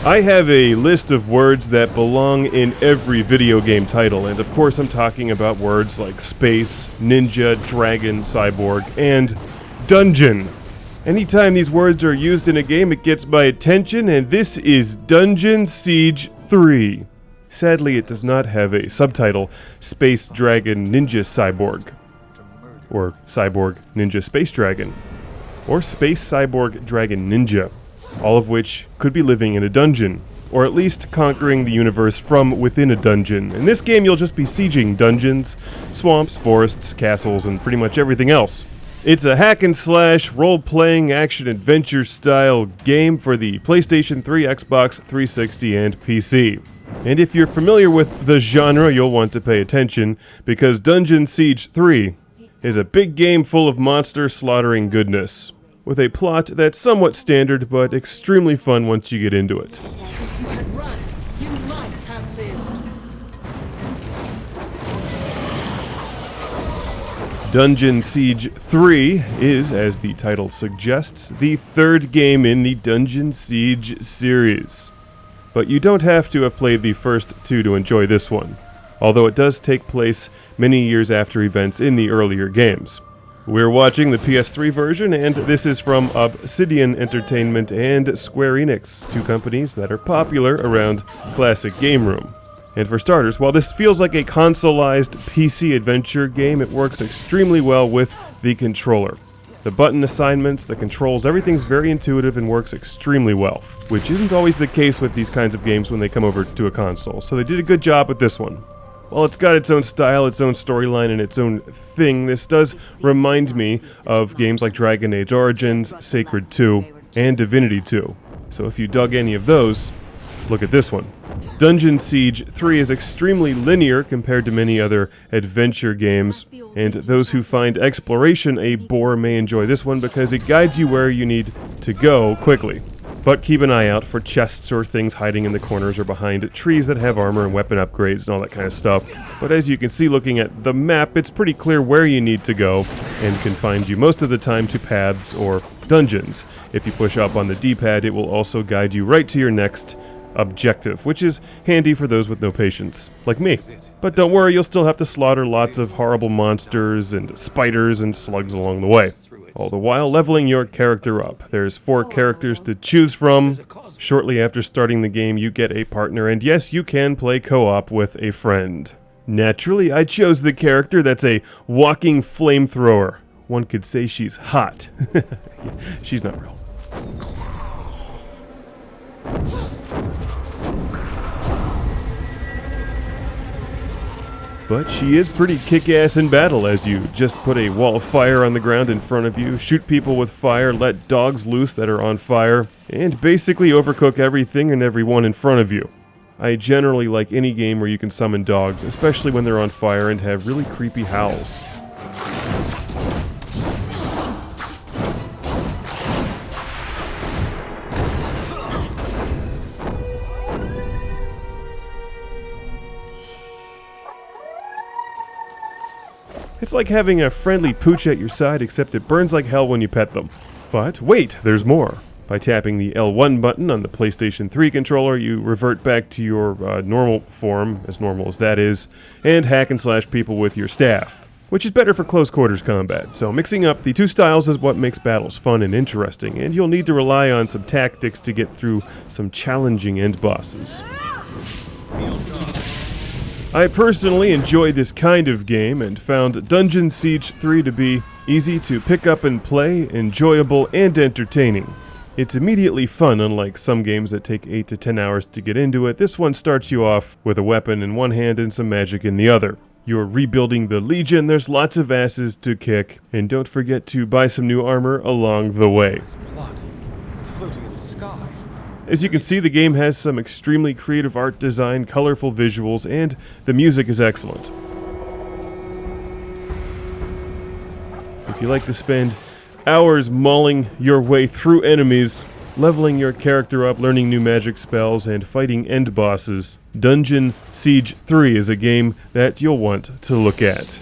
I have a list of words that belong in every video game title, and of course I'm talking about words like space, ninja, dragon, cyborg, and dungeon. Anytime these words are used in a game, it gets my attention, and this is Dungeon Siege 3. Sadly, it does not have a subtitle, Space Dragon Ninja Cyborg, or Cyborg Ninja Space Dragon, or Space Cyborg Dragon Ninja, all of which could be living in a dungeon, or at least conquering the universe from within a dungeon. In this game, you'll just be sieging dungeons, swamps, forests, castles, and pretty much everything else. It's a hack-and-slash, role-playing, action-adventure style game for the PlayStation 3, Xbox 360, and PC. And if you're familiar with the genre, you'll want to pay attention, because Dungeon Siege 3 is a big game full of monster slaughtering goodness, with a plot that's somewhat standard, but extremely fun once you get into it. If you had run, you might have lived. Dungeon Siege 3 is, as the title suggests, the third game in the Dungeon Siege series. But you don't have to have played the first two to enjoy this one, although it does take place many years after events in the earlier games. We're watching the PS3 version, and this is from Obsidian Entertainment and Square Enix, two companies that are popular around classic game room. And for starters, while this feels like a consoleized PC adventure game, it works extremely well with the controller. The button assignments, the controls, everything's very intuitive and works extremely well, which isn't always the case with these kinds of games when they come over to a console, so they did a good job with this one. While it's got its own style, its own storyline, and its own thing, this does remind me of games like Dragon Age Origins, Sacred 2, and Divinity 2. So if you dug any of those, look at this one. Dungeon Siege 3 is extremely linear compared to many other adventure games, and those who find exploration a bore may enjoy this one because it guides you where you need to go quickly. But keep an eye out for chests or things hiding in the corners or behind trees that have armor and weapon upgrades and all that kind of stuff. But as you can see looking at the map, it's pretty clear where you need to go and can find you most of the time to paths or dungeons. If you push up on the D-pad, it will also guide you right to your next objective, which is handy for those with no patience, like me. But don't worry, you'll still have to slaughter lots of horrible monsters and spiders and slugs along the way, all the while leveling your character up. There's 4 characters to choose from. Shortly after starting the game, you get a partner, and yes, you can play co-op with a friend. Naturally, I chose the character that's a walking flamethrower. One could say she's hot. She's not real. But she is pretty kick-ass in battle, as you just put a wall of fire on the ground in front of you, shoot people with fire, let dogs loose that are on fire, and basically overcook everything and everyone in front of you. I generally like any game where you can summon dogs, especially when they're on fire and have really creepy howls. It's like having a friendly pooch at your side, except it burns like hell when you pet them. But wait, there's more. By tapping the L1 button on the PlayStation 3 controller, you revert back to your normal form, as normal as that is, and hack and slash people with your staff, which is better for close quarters combat. So mixing up the two styles is what makes battles fun and interesting, and you'll need to rely on some tactics to get through some challenging end bosses. I personally enjoy this kind of game and found Dungeon Siege 3 to be easy to pick up and play, enjoyable, and entertaining. It's immediately fun, unlike some games that take 8 to 10 hours to get into it. This one starts you off with a weapon in one hand and some magic in the other. You're rebuilding the Legion, there's lots of asses to kick, and don't forget to buy some new armor along the way. Blood floating in the sky. As you can see, the game has some extremely creative art design, colorful visuals, and the music is excellent. If you like to spend hours mauling your way through enemies, leveling your character up, learning new magic spells, and fighting end bosses, Dungeon Siege 3 is a game that you'll want to look at.